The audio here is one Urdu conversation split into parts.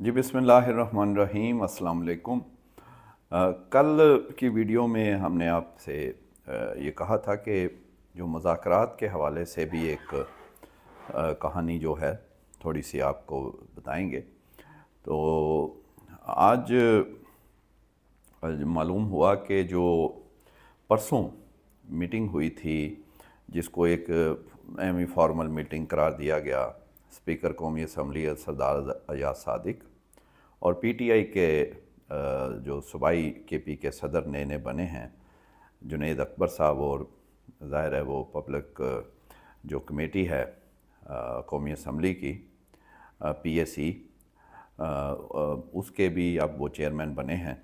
جی بسم اللہ الرحمن الرحیم، السلام علیکم۔ کل کی ویڈیو میں ہم نے آپ سے یہ کہا تھا کہ جو مذاکرات کے حوالے سے بھی ایک کہانی جو ہے تھوڑی سی آپ کو بتائیں گے۔ تو آج معلوم ہوا کہ جو پرسوں میٹنگ ہوئی تھی، جس کو ایک اہم فارمل میٹنگ قرار دیا گیا، اسپیکر قومی اسمبلی سردار ایاز صادق اور پی ٹی آئی کے جو صوبائی کے پی کے صدر نئے بنے ہیں جنید اکبر صاحب، اور ظاہر ہے وہ پبلک جو کمیٹی ہے قومی اسمبلی کی پی اے سی، اس کے بھی اب وہ چیئرمین بنے ہیں۔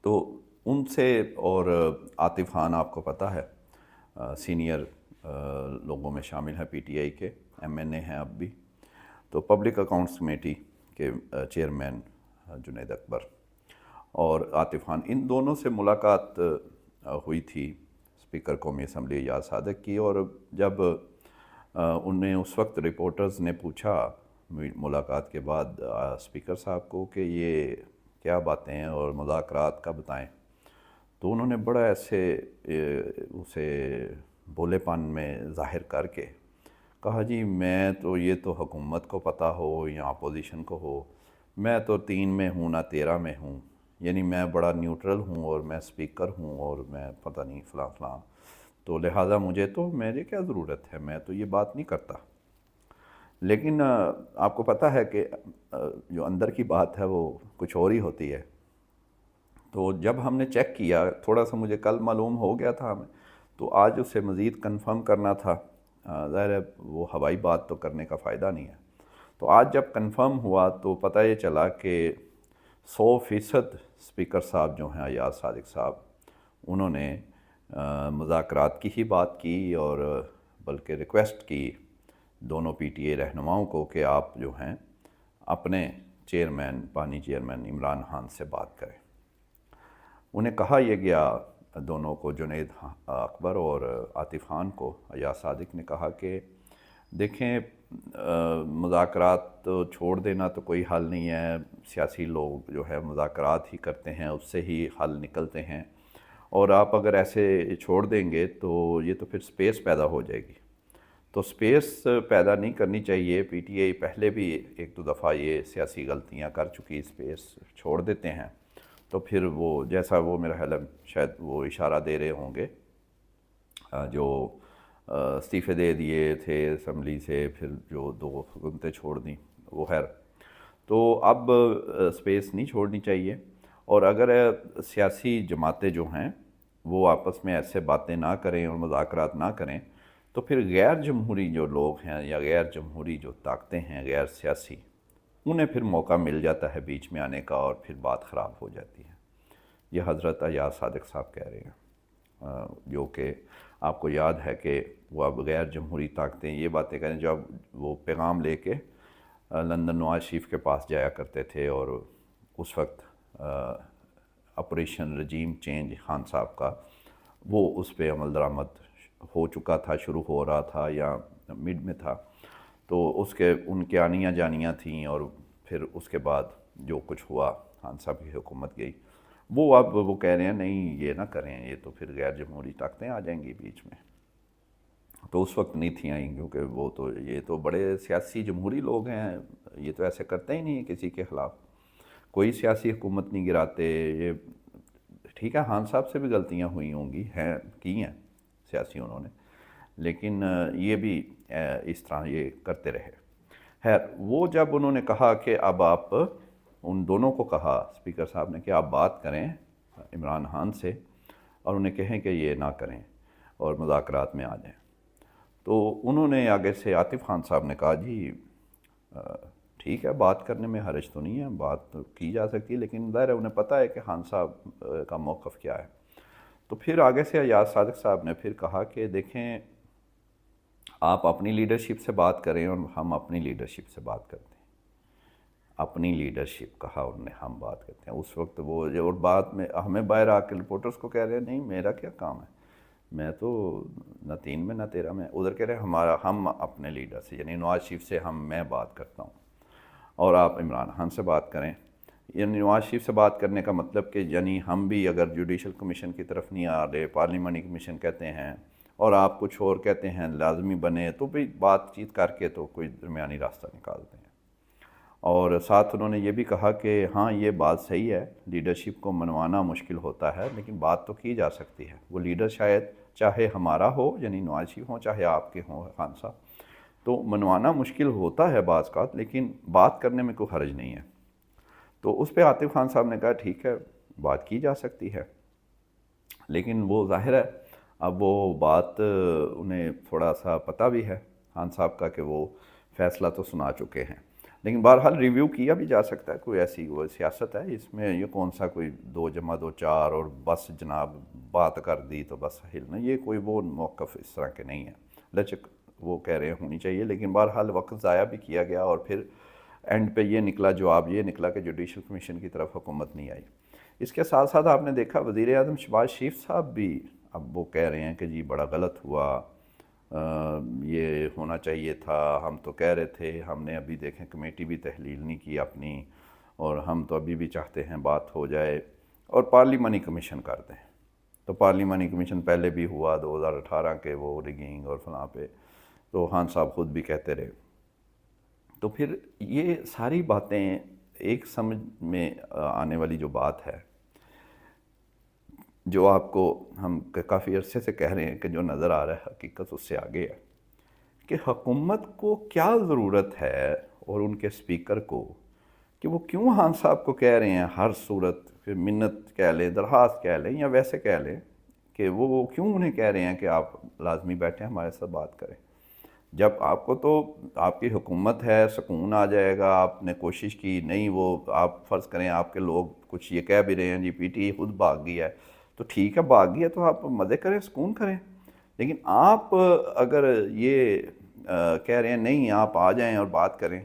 تو ان سے، اور عاطف خان آپ کو پتہ ہے سینئر لوگوں میں شامل ہے پی ٹی آئی کے، ایم این اے ہیں اب بھی، تو پبلک اکاؤنٹس کمیٹی کے چیئرمین جنید اکبر اور عاطف خان، ان دونوں سے ملاقات ہوئی تھی اسپیکر قومی اسمبلی ایاز صادق کی۔ اور جب انہیں اس وقت رپورٹرز نے پوچھا ملاقات کے بعد اسپیکر صاحب کو کہ یہ کیا باتیں ہیں اور مذاکرات کا بتائیں، تو انہوں نے بڑا ایسے اسے بولے پن میں ظاہر کر کے کہا، جی میں تو یہ تو حکومت کو پتہ ہو یا اپوزیشن کو ہو، میں تو 3 میں ہوں نہ 13 میں ہوں، یعنی میں بڑا نیوٹرل ہوں اور میں اسپیکر ہوں اور میں پتہ نہیں فلاں فلاں، تو لہٰذا میرے کیا ضرورت ہے، میں تو یہ بات نہیں کرتا۔ لیکن آپ کو پتہ ہے کہ جو اندر کی بات ہے وہ کچھ اور ہی ہوتی ہے۔ تو جب ہم نے چیک کیا، تھوڑا سا مجھے کل معلوم ہو گیا تھا ہمیں، تو آج اسے مزید کنفرم کرنا تھا۔ ظاہر ہے وہ ہوائی بات تو کرنے کا فائدہ نہیں ہے، تو آج جب کنفرم ہوا تو پتہ یہ چلا کہ 100% اسپیکر صاحب جو ہیں ایاز صادق صاحب، انہوں نے مذاکرات کی ہی بات کی، اور بلکہ ریکویسٹ کی دونوں پی ٹی اے رہنماؤں کو کہ آپ جو ہیں اپنے چیئرمین بانی چیئرمین عمران خان سے بات کریں۔ انہیں کہا یہ گیا دونوں کو، جنید اکبر اور عاطف خان کو، ایاز صادق نے کہا کہ دیکھیں مذاکرات تو چھوڑ دینا تو کوئی حل نہیں ہے، سیاسی لوگ جو ہے مذاکرات ہی کرتے ہیں، اس سے ہی حل نکلتے ہیں، اور آپ اگر ایسے چھوڑ دیں گے تو یہ تو پھر سپیس پیدا ہو جائے گی، تو سپیس پیدا نہیں کرنی چاہیے۔ پی ٹی آئی پہلے بھی 1-2 دفعہ یہ سیاسی غلطیاں کر چکی، سپیس چھوڑ دیتے ہیں، تو پھر وہ جیسا وہ میرا خیال ہے شاید وہ اشارہ دے رہے ہوں گے جو استعفے دے دیے تھے اسمبلی سے، پھر جو 2 حکومتیں چھوڑ دیں، وہ خیر، تو اب سپیس نہیں چھوڑنی چاہیے۔ اور اگر سیاسی جماعتیں جو ہیں وہ آپس میں ایسے باتیں نہ کریں اور مذاکرات نہ کریں، تو پھر غیر جمہوری جو لوگ ہیں یا غیر جمہوری جو طاقتیں ہیں غیر سیاسی، انہیں پھر موقع مل جاتا ہے بیچ میں آنے کا، اور پھر بات خراب ہو جاتی ہے۔ یہ حضرت ایاز صادق صاحب کہہ رہے ہیں، جو کہ آپ کو یاد ہے کہ وہ اب غیر جمہوری طاقتیں یہ باتیں کریں جب وہ پیغام لے کے لندن نواز شریف کے پاس جایا کرتے تھے، اور اس وقت آپریشن رجیم چینج خان صاحب کا وہ اس پہ عمل درآمد ہو چکا تھا، شروع ہو رہا تھا یا مڈ میں تھا، تو ان کے آنیاں جانیاں تھیں، اور پھر اس کے بعد جو کچھ ہوا خان صاحب کی حکومت گئی، وہ اب وہ کہہ رہے ہیں نہیں یہ نہ کریں، یہ تو پھر غیر جمہوری طاقتیں آ جائیں گی بیچ میں، تو اس وقت نہیں تھیں آئیں، کیونکہ یہ تو بڑے سیاسی جمہوری لوگ ہیں، یہ تو ایسے کرتے ہی نہیں ہیں کسی کے خلاف، کوئی سیاسی حکومت نہیں گراتے یہ۔ ٹھیک ہے خان صاحب سے بھی غلطیاں ہوئی ہوں گی، کی ہیں سیاسی انہوں نے، لیکن یہ بھی اس طرح یہ کرتے رہے۔ خیر، وہ جب انہوں نے کہا کہ اب آپ ان دونوں کو کہا اسپیکر صاحب نے کہ آپ بات کریں عمران خان سے اور انہیں کہیں کہ یہ نہ کریں اور مذاکرات میں آ جائیں، تو انہوں نے آگے سے عاطف خان صاحب نے کہا، جی ٹھیک ہے بات کرنے میں حرج تو نہیں ہے، بات تو کی جا سکتی ہے، لیکن ظاہر ہے انہیں پتہ ہے کہ خان صاحب کا موقف کیا ہے۔ تو پھر آگے سے ایاز صادق صاحب نے پھر کہا کہ دیکھیں آپ اپنی لیڈرشپ سے بات کریں اور ہم اپنی لیڈرشپ سے بات کرتے ہیں۔ اپنی لیڈرشپ کہا انہوں نے، ہم بات کرتے ہیں۔ اس وقت وہ اور بعد میں ہمیں باہر آ کے رپورٹرز کو کہہ رہے ہیں نہیں میرا کیا کام ہے، میں تو نہ 3 میں نہ 13 میں، ادھر کہہ رہے ہیں ہم اپنے لیڈر سے، یعنی نواز شریف سے میں بات کرتا ہوں۔ اور آپ عمران خان سے بات کریں. یعنی نواز شریف سے بات کرنے کا مطلب کہ یعنی ہم بھی اگر جوڈیشل کمیشن کی طرف نہیں آ رہے, پارلیمانی کمیشن کہتے ہیں اور آپ کچھ اور کہتے ہیں لازمی بنے, تو بھی بات چیت کر کے تو کوئی درمیانی راستہ نکالتے ہیں. اور ساتھ انہوں نے یہ بھی کہا کہ ہاں یہ بات صحیح ہے, لیڈرشپ کو منوانا مشکل ہوتا ہے لیکن بات تو کی جا سکتی ہے. وہ لیڈر شاید چاہے ہمارا ہو یعنی نواز شریف ہوں چاہے آپ کے ہوں خان صاحب, تو منوانا مشکل ہوتا ہے بعض کا, لیکن بات کرنے میں کوئی حرج نہیں ہے. تو اس پہ عاطف خان صاحب نے کہا ٹھیک ہے بات کی جا سکتی ہے, لیکن وہ ظاہر ہے اب وہ بات انہیں تھوڑا سا پتہ بھی ہے خان صاحب کا کہ وہ فیصلہ تو سنا چکے ہیں. لیکن بہرحال ریویو کیا بھی جا سکتا ہے, کوئی ایسی وہ سیاست ہے اس میں, یہ کون سا کوئی 2 + 2 = 4 اور بس جناب بات کر دی تو بس ہلنا, یہ کوئی وہ موقف اس طرح کے نہیں ہے. لچک وہ کہہ رہے ہونی چاہیے, لیکن بہرحال وقت ضائع بھی کیا گیا اور پھر اینڈ پہ یہ نکلا, جواب یہ نکلا کہ جوڈیشل کمیشن کی طرف حکومت نہیں آئی. اس کے ساتھ ساتھ آپ نے دیکھا وزیر اعظم شہباز شریف صاحب بھی اب وہ کہہ رہے ہیں کہ جی بڑا غلط ہوا, یہ ہونا چاہیے تھا, ہم تو کہہ رہے تھے, ہم نے ابھی دیکھیں کمیٹی بھی تحلیل نہیں کی اپنی, اور ہم تو ابھی بھی چاہتے ہیں بات ہو جائے اور پارلیمانی کمیشن کر دیں. تو پارلیمانی کمیشن پہلے بھی ہوا 2018 کے وہ ریگنگ اور فلاں پہ, تو خان صاحب خود بھی کہتے رہے. تو پھر یہ ساری باتیں ایک سمجھ میں آنے والی جو بات ہے, جو آپ کو ہم کافی عرصے سے کہہ رہے ہیں کہ جو نظر آ رہا ہے حقیقت اس سے آگے ہے, کہ حکومت کو کیا ضرورت ہے اور ان کے سپیکر کو کہ وہ کیوں خان صاحب کو کہہ رہے ہیں ہر صورت, پھر منت کہہ لیں, درخواست کہہ لیں یا ویسے کہہ لیں, کہ وہ کیوں انہیں کہہ رہے ہیں کہ آپ لازمی بیٹھیں ہمارے ساتھ بات کریں, جب آپ کو تو آپ کی حکومت ہے, سکون آ جائے گا. آپ نے کوشش کی نہیں, وہ آپ فرض کریں آپ کے لوگ کچھ یہ کہہ بھی رہے ہیں جی پی ٹی خود بھاگ گئی ہے, تو ٹھیک ہے بھاگ گئی ہے تو آپ مزے کریں, سکون کریں. لیکن آپ اگر یہ کہہ رہے ہیں نہیں آپ آ جائیں اور بات کریں,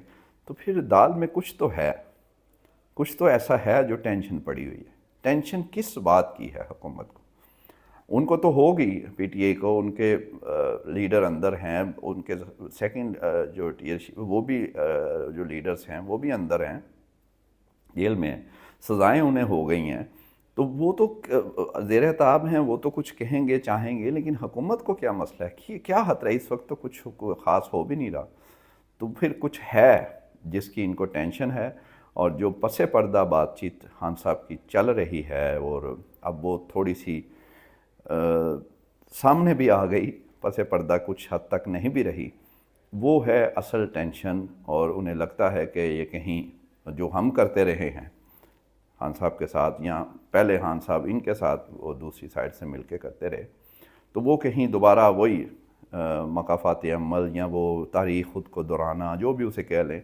تو پھر دال میں کچھ تو ہے, کچھ تو ایسا ہے جو ٹینشن پڑی ہوئی ہے. ٹینشن کس بات کی ہے حکومت کو؟ ان کو تو ہوگی پی ٹی آئی کو, ان کے لیڈر اندر ہیں, ان کے سیکنڈ جو وہ بھی جو لیڈرز ہیں وہ بھی اندر ہیں جیل میں, سزائیں انہیں ہو گئی ہیں, تو وہ تو زیر عتاب ہیں, وہ تو کچھ کہیں گے چاہیں گے, لیکن حکومت کو کیا مسئلہ ہے, کیا خطرہ ہے؟ اس وقت تو کچھ خاص ہو بھی نہیں رہا, تو پھر کچھ ہے جس کی ان کو ٹینشن ہے. اور جو پس پردہ بات چیت خان صاحب کی چل رہی ہے, اور اب وہ تھوڑی سی سامنے بھی آ گئی, پس پردہ کچھ حد تک نہیں بھی رہی, وہ ہے اصل ٹینشن. اور انہیں لگتا ہے کہ یہ کہیں جو ہم کرتے رہے ہیں خان صاحب کے ساتھ, یا پہلے خان صاحب ان کے ساتھ وہ دوسری سائڈ سے مل کے کرتے رہے, تو وہ کہیں دوبارہ وہی مقافات عمل یا وہ تاریخ خود کو دہرانا جو بھی اسے کہہ لیں,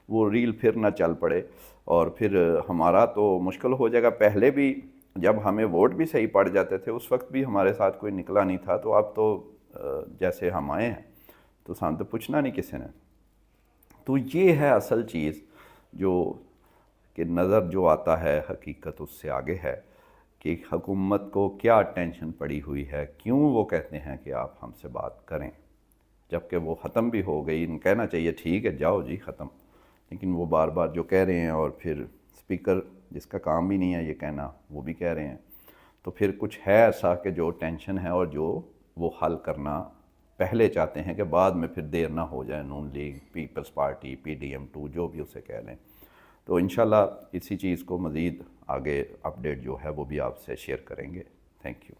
وہ ریل پھر نہ چل پڑے, اور پھر ہمارا تو مشکل ہو جائے گا. پہلے بھی جب ہمیں ووٹ بھی صحیح پڑ جاتے تھے اس وقت بھی ہمارے ساتھ کوئی نکلا نہیں تھا, تو اب تو جیسے ہم آئے ہیں تو سامنے تو پوچھنا نہیں کسی نے. تو یہ ہے اصل چیز جو کہ نظر جو آتا ہے حقیقت اس سے آگے ہے, کہ حکومت کو کیا ٹینشن پڑی ہوئی ہے, کیوں وہ کہتے ہیں کہ آپ ہم سے بات کریں, جبکہ وہ ختم بھی ہو گئی. ان کہنا چاہیے ٹھیک ہے جاؤ جی ختم, لیکن وہ بار بار جو کہہ رہے ہیں, اور پھر سپیکر جس کا کام بھی نہیں ہے یہ کہنا وہ بھی کہہ رہے ہیں, تو پھر کچھ ہے ایسا کہ جو ٹینشن ہے اور جو وہ حل کرنا پہلے چاہتے ہیں کہ بعد میں پھر دیر نہ ہو جائے. نون لیگ, پیپلز پارٹی, PDM-2 جو بھی اسے کہہ لیں. تو انشاءاللہ اسی چیز کو مزید آگے اپڈیٹ جو ہے وہ بھی آپ سے شیئر کریں گے. Thank you.